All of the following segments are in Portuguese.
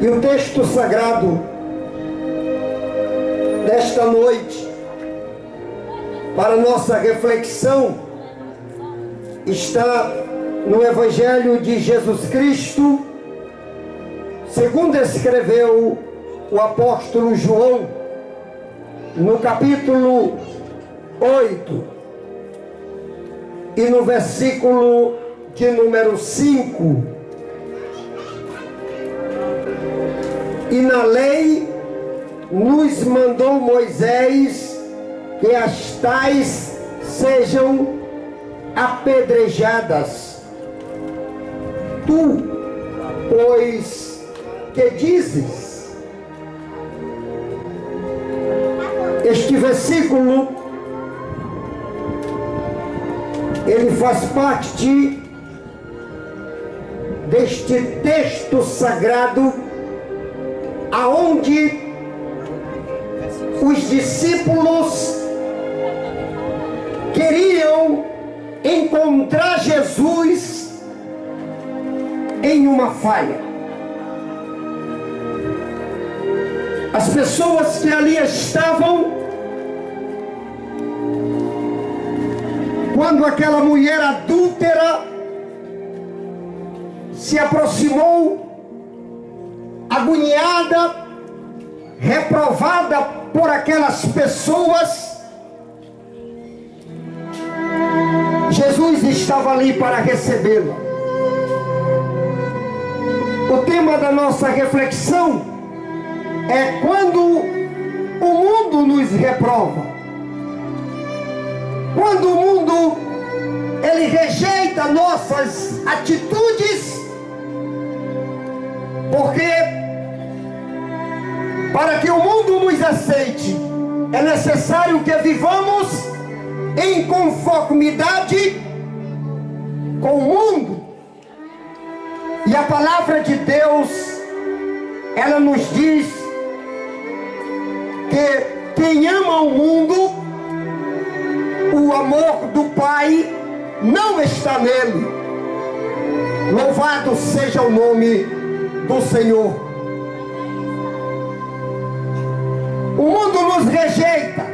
E o texto sagrado desta noite, para nossa reflexão, está no Evangelho de Jesus Cristo, segundo escreveu o apóstolo João, no capítulo 8, e no versículo de número 5. E na lei nos mandou Moisés que as tais sejam apedrejadas. Tu, pois, que dizes? Este versículo, ele faz parte deste texto sagrado, aonde os discípulos queriam encontrar Jesus em uma falha. As pessoas que ali estavam, quando aquela mulher adúltera se aproximou, agoniada, reprovada por aquelas pessoas, Jesus estava ali para recebê-la. O tema da nossa reflexão é quando o mundo nos reprova, quando o mundo ele rejeita nossas atitudes, porque para que o mundo nos aceite, é necessário que vivamos em conformidade com o mundo. E a palavra de Deus, ela nos diz que quem ama o mundo, o amor do Pai não está nele. Louvado seja o nome do Senhor. O mundo nos rejeita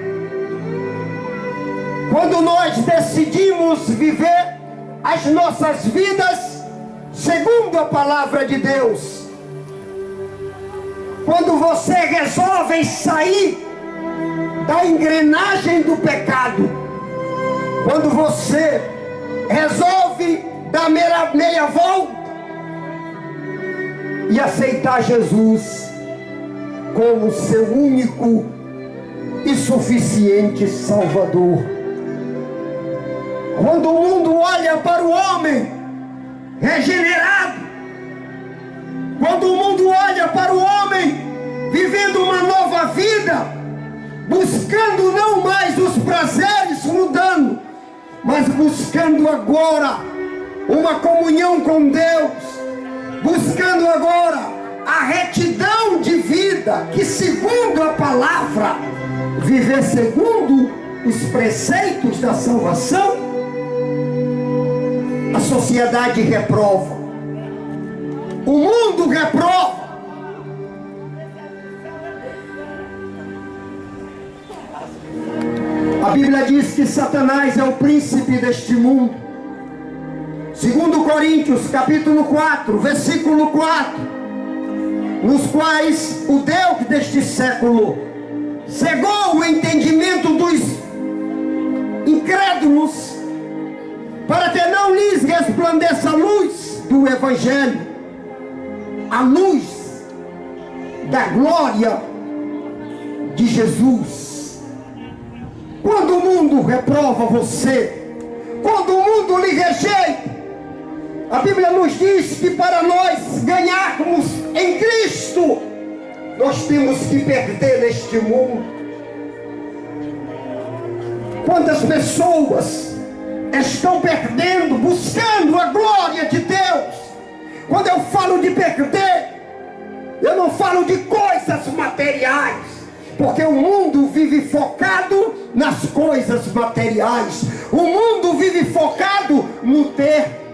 quando nós decidimos viver as nossas vidas segundo a palavra de Deus. Quando você resolve sair da engrenagem do pecado, quando você resolve dar meia volta e aceitar Jesus como seu único e suficiente Salvador. Quando o mundo olha para o homem regenerado, quando o mundo olha para o homem vivendo uma nova vida, buscando não mais os prazeres mundano, mas buscando agora uma comunhão com Deus, buscando agora a retidão de vida, que segundo a palavra, viver segundo os preceitos da salvação, a sociedade reprova, o mundo reprova. A Bíblia diz que Satanás é o príncipe deste mundo. Segundo Coríntios, capítulo 4, versículo 4, nos quais o Deus deste século cegou o entendimento dos incrédulos, para que não lhes resplandeça a luz do Evangelho, a luz da glória de Jesus. Quando o mundo reprova você, quando o mundo lhe rejeita, a Bíblia nos diz que para nós ganharmos em Cristo, nós temos que perder neste mundo. Quantas pessoas estão perdendo, buscando a glória de Deus? Quando eu falo de perder, eu não falo de coisas materiais, porque o mundo vive focado nas coisas materiais. O mundo vive focado no ter,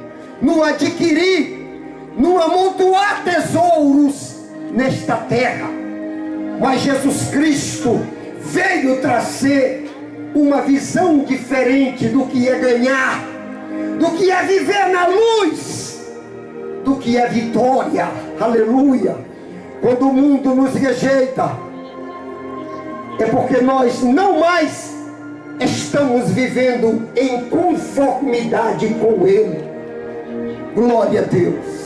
no adquirir, no amontoar tesouros, nesta terra, mas Jesus Cristo veio trazer uma visão diferente do que é ganhar, do que é viver na luz, do que é vitória. Aleluia. Quando o mundo nos rejeita, é porque nós não mais estamos vivendo em conformidade com Ele. Glória a Deus.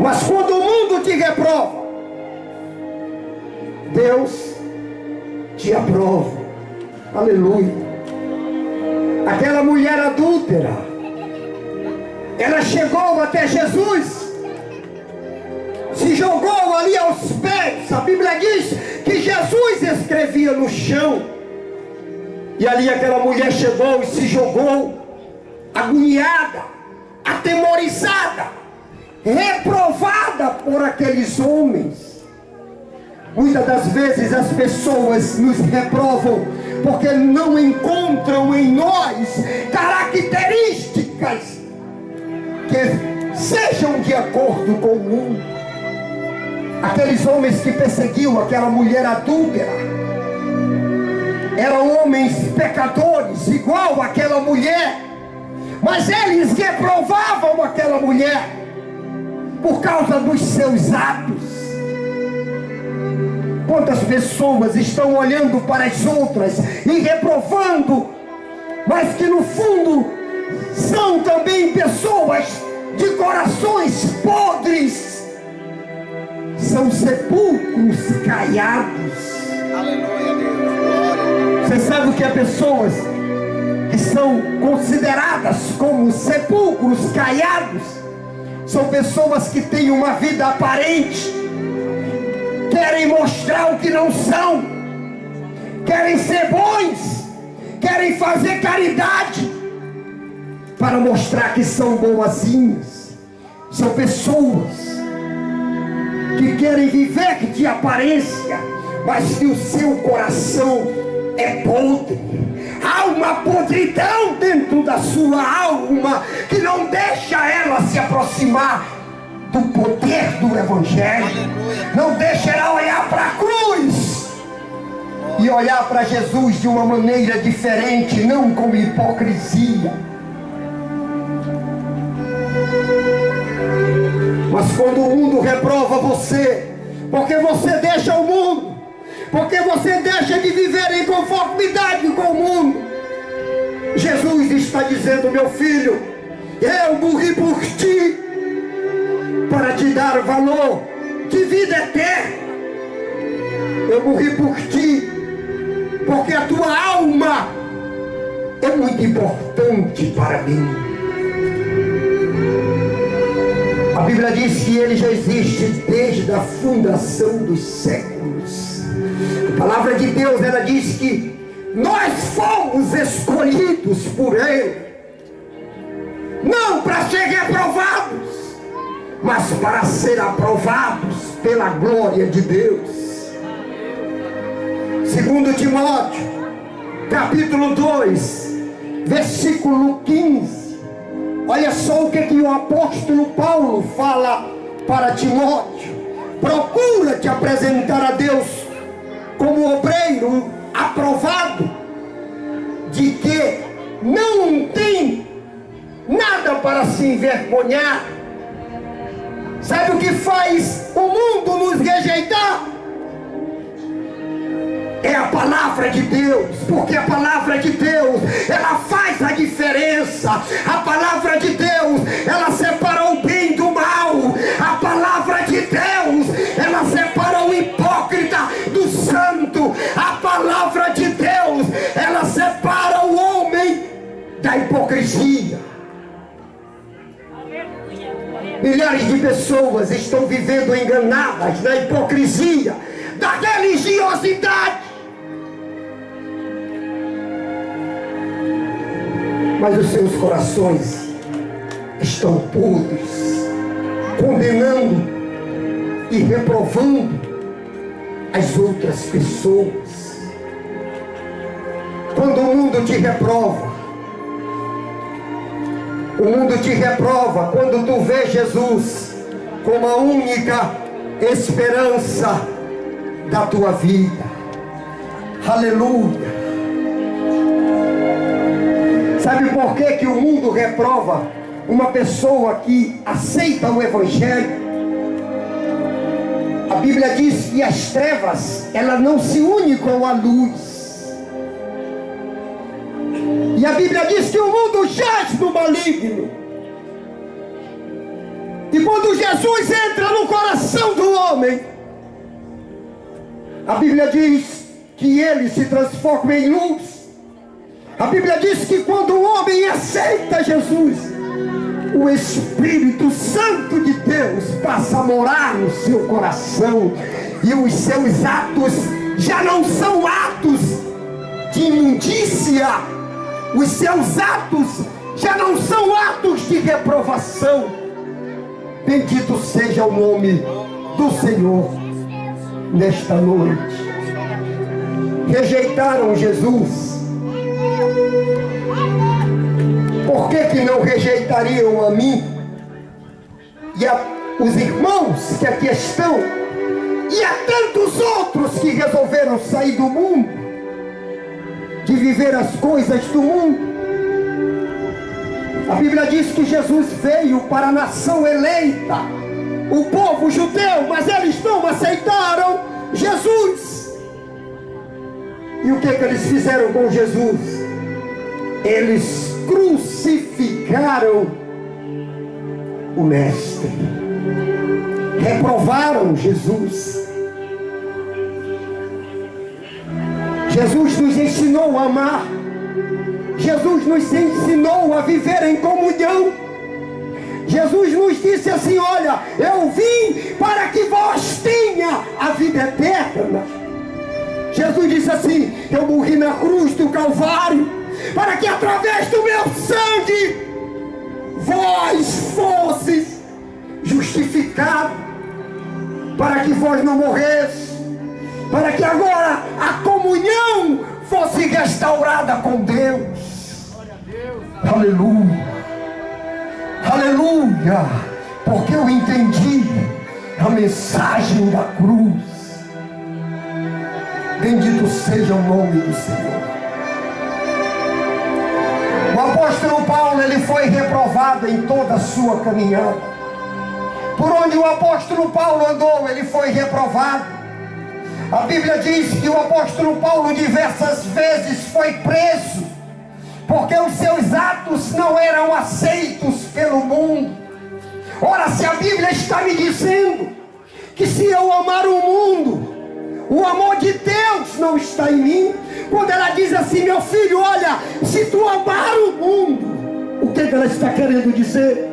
Mas quando o mundo te reprova, Deus te aprova. Aleluia. Aquela mulher adúltera, ela chegou até Jesus, se jogou ali aos pés. A Bíblia diz que Jesus escrevia no chão, e ali aquela mulher chegou e se jogou, agoniada, atemorizada, reprovada por aqueles homens. Muitas das vezes as pessoas nos reprovam porque não encontram em nós características que sejam de acordo com o mundo. Aqueles homens que perseguiam aquela mulher adúltera eram homens pecadores, igual àquela mulher, mas eles reprovavam aquela mulher por causa dos seus atos. Quantas pessoas estão olhando para as outras e reprovando, mas que no fundo são também pessoas de corações podres, são sepulcros caiados. Aleluia, Deus, glória. Você sabe o que é pessoas que são consideradas como sepulcros caiados? São pessoas que têm uma vida aparente, querem mostrar o que não são, querem ser bons, querem fazer caridade para mostrar que são boazinhas. São pessoas que querem viver de aparência, mas que o seu coração é podre. Há uma podridão dentro da sua alma que não deixa ela se aproximar do poder do Evangelho. Aleluia. Não deixa ela olhar para a cruz e olhar para Jesus de uma maneira diferente, não com hipocrisia. Mas quando o mundo reprova você, porque você deixa o mundo, porque você deixa de viver em conformidade com o mundo, Jesus está dizendo: meu filho, eu morri por ti para te dar valor de vida eterna. Eu morri por ti porque a tua alma é muito importante para mim. A Bíblia diz que Ele já existe desde a fundação dos séculos. A palavra de Deus, ela diz que nós fomos escolhidos por Ele, não para ser reprovados, mas para ser aprovados pela glória de Deus. 2 Timóteo, capítulo 2, versículo 15. Olha só o que o apóstolo Paulo fala para Timóteo: procura te apresentar a Deus como obreiro aprovado, de que não tem nada para se envergonhar. Sabe o que faz o mundo nos rejeitar? É a palavra de Deus, porque a palavra de Deus, ela faz a diferença. A palavra de Deus, ela separa o bem do mal. A palavra de Deus, ela separa o hipócrita do santo. A palavra de Deus, ela separa o homem da hipocrisia. Milhares de pessoas estão vivendo enganadas na hipocrisia da religiosidade. Mas os seus corações estão podres, condenando e reprovando as outras pessoas. Quando o mundo te reprova, o mundo te reprova quando tu vê Jesus como a única esperança da tua vida. Aleluia. Sabe por que o mundo reprova uma pessoa que aceita o Evangelho? A Bíblia diz que as trevas, ela não se une com a luz. E a Bíblia diz que o mundo jaz no maligno. E quando Jesus entra no coração do homem, a Bíblia diz que ele se transforma em luz. A Bíblia diz que quando o homem aceita Jesus, o Espírito Santo de Deus passa a morar no seu coração. E os seus atos já não são atos de imundícia. Os seus atos já não são atos de reprovação. Bendito seja o nome do Senhor nesta noite. Rejeitaram Jesus. Por que não rejeitariam a mim e os irmãos que aqui estão, e a tantos outros que resolveram sair do mundo, de viver as coisas do mundo? A Bíblia diz que Jesus veio para a nação eleita, o povo judeu, mas eles não aceitaram Jesus. E o que eles fizeram com Jesus? Eles crucificaram o Mestre, reprovaram Jesus. Jesus nos ensinou a amar. Jesus nos ensinou a viver em comunhão. Jesus nos disse assim: olha, eu vim para que vós tenha a vida eterna. Jesus disse assim: eu morri na cruz do Calvário para que através do meu sangue vós fosseis justificados, para que vós não morresseis, para que agora a comunhão fosse restaurada com Deus. Aleluia, aleluia, porque eu entendi a mensagem da cruz. Bendito seja o nome do Senhor. O apóstolo Paulo, ele foi reprovado em toda a sua caminhada. Por onde o apóstolo Paulo andou, ele foi reprovado. A Bíblia diz que o apóstolo Paulo diversas vezes foi preso, porque os seus atos não eram aceitos pelo mundo. Ora, se a Bíblia está me dizendo que se eu amar o mundo, o amor de Deus não está em mim. Quando ela diz assim: meu filho, olha, se tu amar o mundo, o que ela está querendo dizer?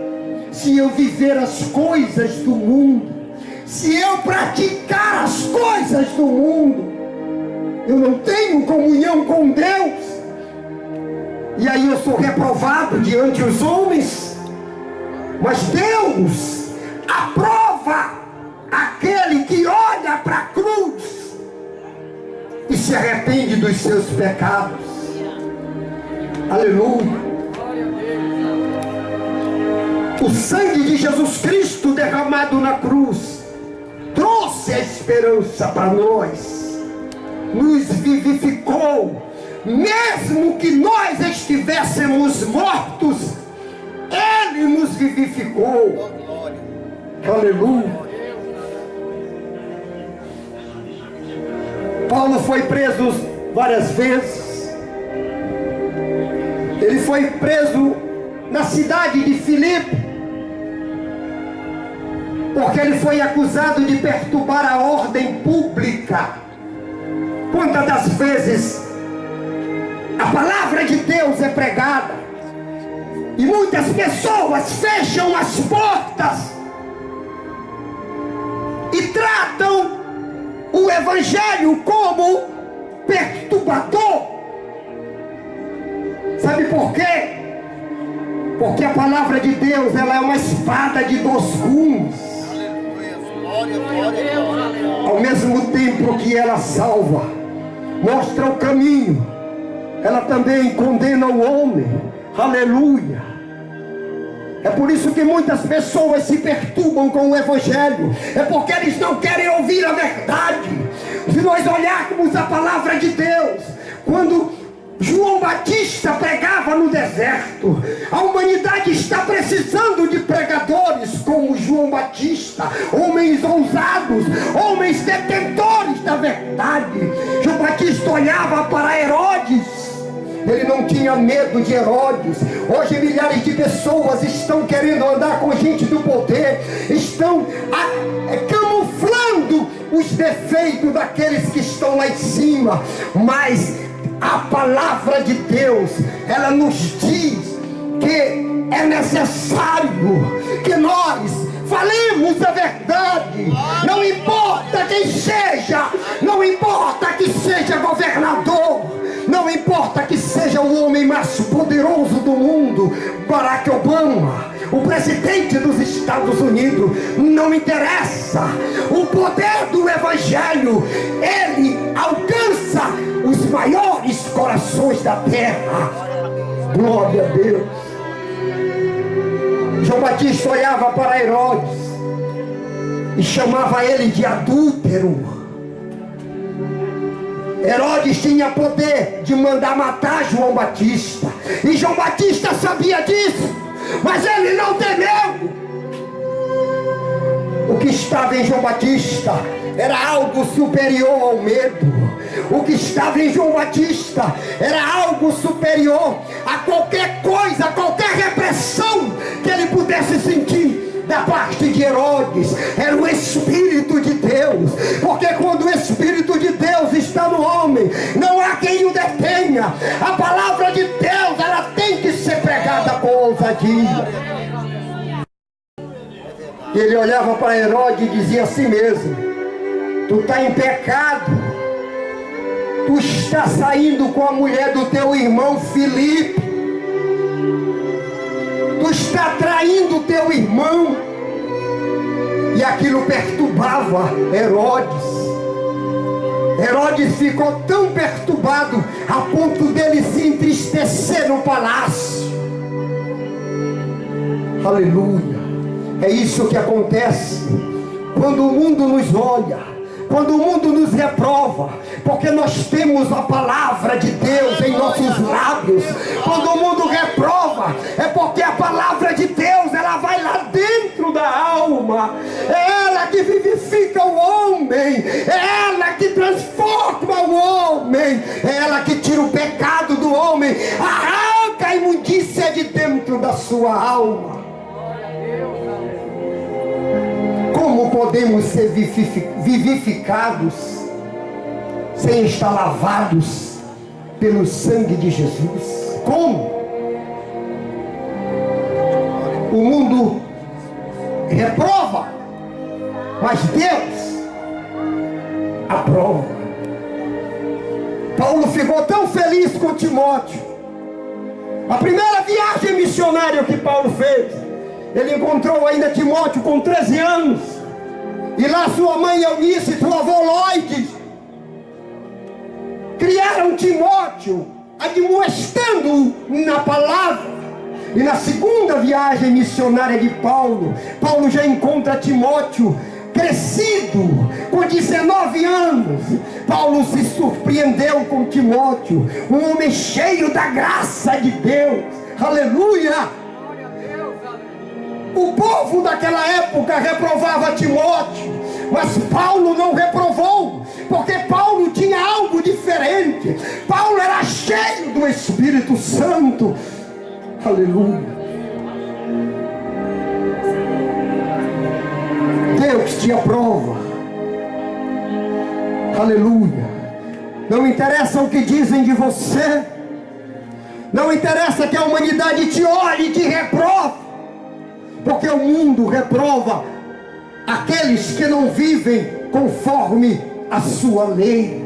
Se eu viver as coisas do mundo, se eu praticar as coisas do mundo, eu não tenho comunhão com Deus. E aí eu sou reprovado diante dos homens. Mas Deus aprova aquele que olha para a cruz e se arrepende dos seus pecados. Aleluia. O sangue de Jesus Cristo derramado na cruz trouxe a esperança para nós, nos vivificou. Mesmo que nós estivéssemos mortos, Ele nos vivificou. Aleluia. Paulo foi preso várias vezes. Ele foi preso na cidade de Filipe, porque ele foi acusado de perturbar a ordem pública. Quantas das vezes a palavra de Deus é pregada e muitas pessoas fecham as portas e tratam o Evangelho como perturbador. Sabe por quê? Porque a palavra de Deus, ela é uma espada de dois gumes. Ao mesmo tempo que ela salva, mostra o caminho, ela também condena o homem. Aleluia. É por isso que muitas pessoas se perturbam com o Evangelho. É porque eles não querem ouvir a verdade. Se nós olharmos a palavra de Deus, quando João Batista pregava no deserto, a humanidade está precisando de pregadores como João Batista, homens ousados, homens detentores da verdade. João Batista olhava para Herodes. Ele não tinha medo de Herodes. Hoje milhares de pessoas estão querendo andar com gente do poder, estão camuflando os defeitos daqueles que estão lá em cima. Mas a palavra de Deus, ela nos diz que é necessário que nós falemos a verdade. Não importa quem seja, não importa que seja governador, não importa que seja o homem mais poderoso do mundo, Barack Obama, o presidente dos Estados Unidos, não interessa. O poder do Evangelho, ele alcança os maiores corações da terra. Glória a Deus. João Batista olhava para Herodes e chamava ele de adúltero. Herodes tinha poder de mandar matar João Batista, e João Batista sabia disso, mas ele não temeu. O que estava em João Batista era algo superior ao medo. O que estava em João Batista era algo superior a qualquer coisa, a qualquer repressão que ele pudesse sentir da parte de Herodes. Era o Espírito de Deus, porque quando o Espírito de Deus está no homem, não há quem o detenha. A palavra de Deus, ela tem que ser pregada com ousadia. Ele olhava para Herodes e dizia assim mesmo: tu está em pecado, tu está saindo com a mulher do teu irmão Filipe, tu está traindo teu irmão. E aquilo perturbava Herodes. Herodes ficou tão perturbado a ponto dele se entristecer no palácio. Aleluia. É isso que acontece quando o mundo nos olha, quando o mundo nos reprova, porque nós temos a palavra de Deus em nossos lábios. Quando o mundo reprova, é porque a palavra de Deus, ela vai lá dentro da alma. É ela que vivifica o homem, é ela que transforma o homem, é ela que tira o pecado do homem, arranca a imundícia de dentro da sua alma. Como podemos ser vivificados sem estar lavados pelo sangue de Jesus? Como? O mundo reprova, mas Deus aprova. Paulo ficou tão feliz com Timóteo. A primeira viagem missionária que Paulo fez, ele encontrou ainda Timóteo com 13 anos. E lá sua mãe Eunice e seu avô Lloyd criaram Timóteo, admoestando-o na palavra. E na segunda viagem missionária de Paulo, Paulo já encontra Timóteo crescido, com 19 anos. Paulo se surpreendeu com Timóteo, um homem cheio da graça de Deus. Aleluia! O povo daquela época reprovava Timóteo, mas Paulo não reprovou, porque Paulo tinha algo diferente. Paulo era cheio do Espírito Santo. Aleluia. Deus te aprova. Aleluia. Não interessa o que dizem de você, não interessa que a humanidade te olhe e te reprove, porque o mundo reprova aqueles que não vivem conforme a sua lei.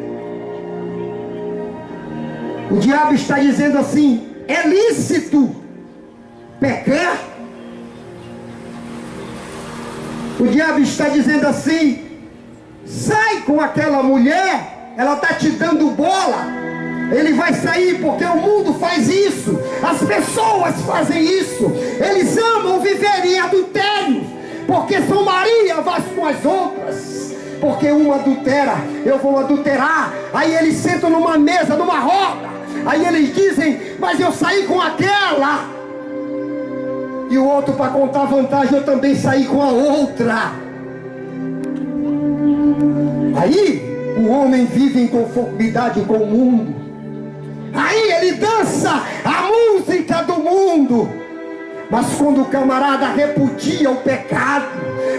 O diabo está dizendo assim: é lícito pecar. O diabo está dizendo assim: sai com aquela mulher, ela está te dando bola. Ele vai sair porque o mundo faz isso. As pessoas fazem isso. Eles amam viver em adultério, porque são Maria vai com as outras. Porque uma adultera, eu vou adulterar. Aí eles sentam numa mesa, numa roda. Aí eles dizem, mas eu saí com aquela. E o outro, para contar vantagem, eu também saí com a outra. Aí o homem vive em conformidade com o mundo. Aí ele dança a música do mundo. Mas quando o camarada repudia o pecado,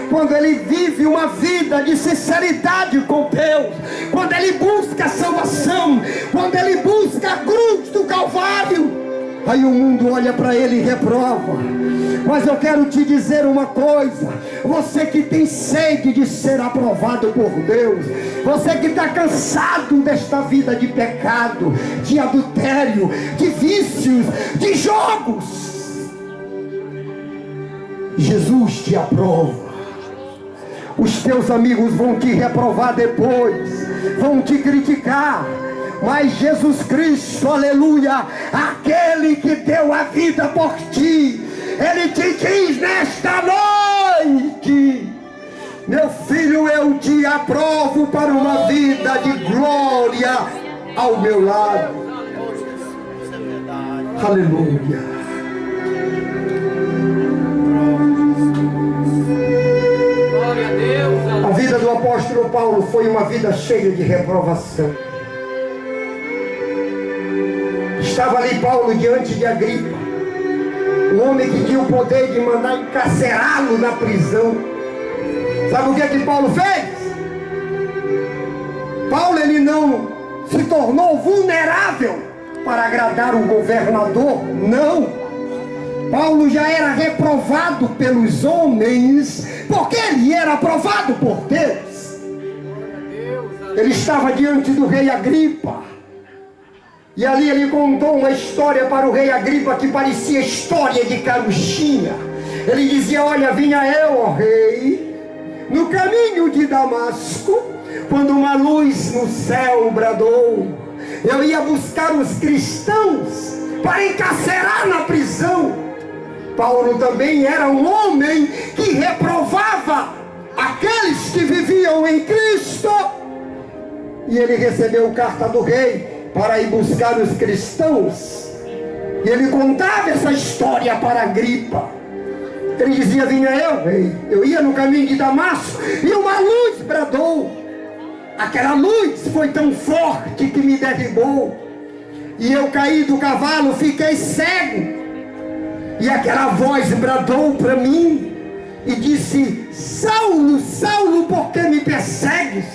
quando ele vive uma vida de sinceridade com Deus, quando ele busca a salvação, quando ele busca a cruz do Calvário, aí o mundo olha para ele e reprova. Mas eu quero te dizer uma coisa: você que tem sede de ser aprovado por Deus, você que está cansado desta vida de pecado, de adultério, de vícios, de jogos, Jesus te aprova. Os teus amigos vão te reprovar depois, vão te criticar, mas Jesus Cristo, aleluia, aquele que deu a vida por ti, Ele te diz nesta noite: meu filho, eu te aprovo para uma vida de glória ao meu lado. Aleluia. A vida do apóstolo Paulo foi uma vida cheia de reprovação. Estava ali Paulo diante de Agripa, um homem que tinha o poder de mandar encarcerá-lo na prisão. Sabe o que é que Paulo fez? Paulo, ele não se tornou vulnerável para agradar o governador, não. Paulo já era reprovado pelos homens, porque ele era aprovado por Deus. Ele estava diante do rei Agripa, e ali ele contou uma história para o rei Agripa que parecia história de carochinha. Ele dizia: olha, vinha eu, ó rei, no caminho de Damasco, quando uma luz no céu bradou. Eu ia buscar os cristãos para encarcerar na prisão. Paulo também era um homem que reprovava aqueles que viviam em Cristo. E ele recebeu carta do rei para ir buscar os cristãos. E ele contava essa história para Agripa. Ele dizia: vinha eu, rei, eu ia no caminho de Damasco e uma luz bradou. Aquela luz foi tão forte que me derribou, e eu caí do cavalo, fiquei cego. E aquela voz bradou para mim e disse: Saulo, Saulo, por que me persegues?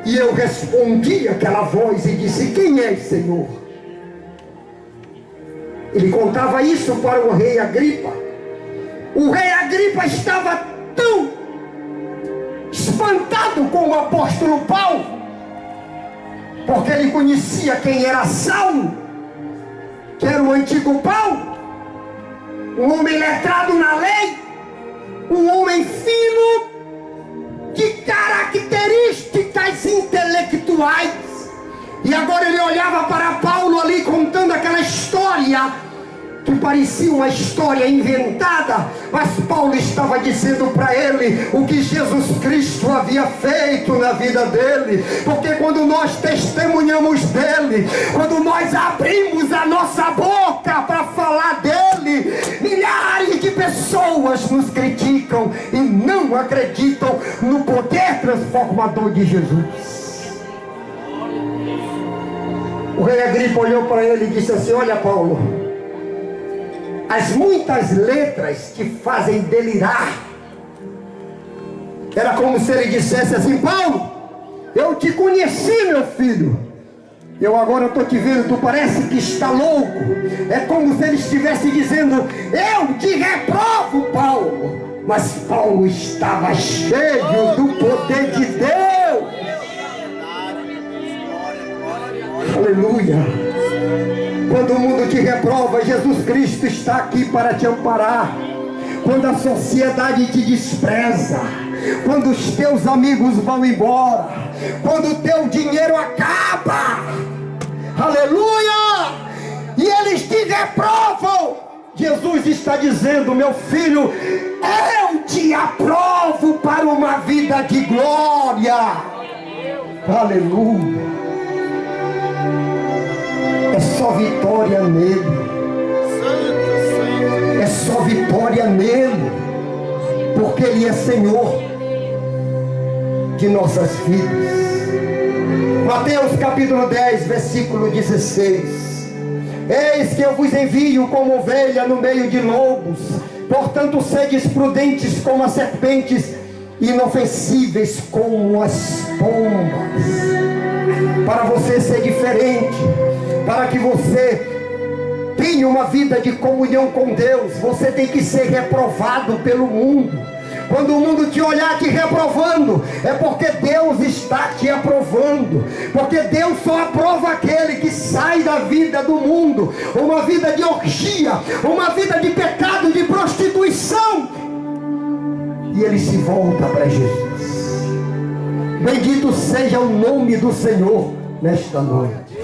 E eu respondi àquela voz e disse: quem és, Senhor? Ele contava isso para o rei Agripa. O rei Agripa estava tão espantado com o apóstolo Paulo, porque ele conhecia quem era Saulo, que era o antigo Paulo, um homem letrado na lei, um homem fino, de características intelectuais. E agora ele olhava para Paulo ali contando aquela história que parecia uma história inventada, mas Paulo estava dizendo para ele o que Jesus Cristo havia feito na vida dele. Porque quando nós testemunhamos dele, quando nós abrimos a nossa boca para falar dele, milhares de pessoas nos criticam e não acreditam no poder transformador de Jesus. O rei Agripa olhou para ele e disse assim: olha, Paulo, as muitas letras te fazem delirar. Era como se ele dissesse assim: Paulo, eu te conheci, meu filho, eu agora estou te vendo, tu parece que está louco. É como se ele estivesse dizendo: eu te reprovo, Paulo. Mas Paulo estava cheio do poder de Deus. Aleluia. Quando o mundo te reprova, Jesus Cristo está aqui para te amparar. Quando a sociedade te despreza, quando os teus amigos vão embora, quando o teu dinheiro acaba, aleluia, e eles te reprovo. Jesus está dizendo: meu filho, eu te aprovo para uma vida de glória. Aleluia. É só vitória nele. É só vitória nele, porque ele é Senhor de nossas vidas. Mateus capítulo 10, versículo 16. Eis que eu vos envio como ovelha no meio de lobos, portanto sedes prudentes como as serpentes, inofensíveis como as pombas. Para você ser diferente, para que você tenha uma vida de comunhão com Deus, você tem que ser reprovado pelo mundo. Quando o mundo te olhar te reprovando, é porque Deus está te aprovando. Porque Deus só aprova aquele que sai da vida do mundo, uma vida de orgia, uma vida de pecado, de prostituição, e ele se volta para Jesus. Bendito seja o nome do Senhor nesta noite.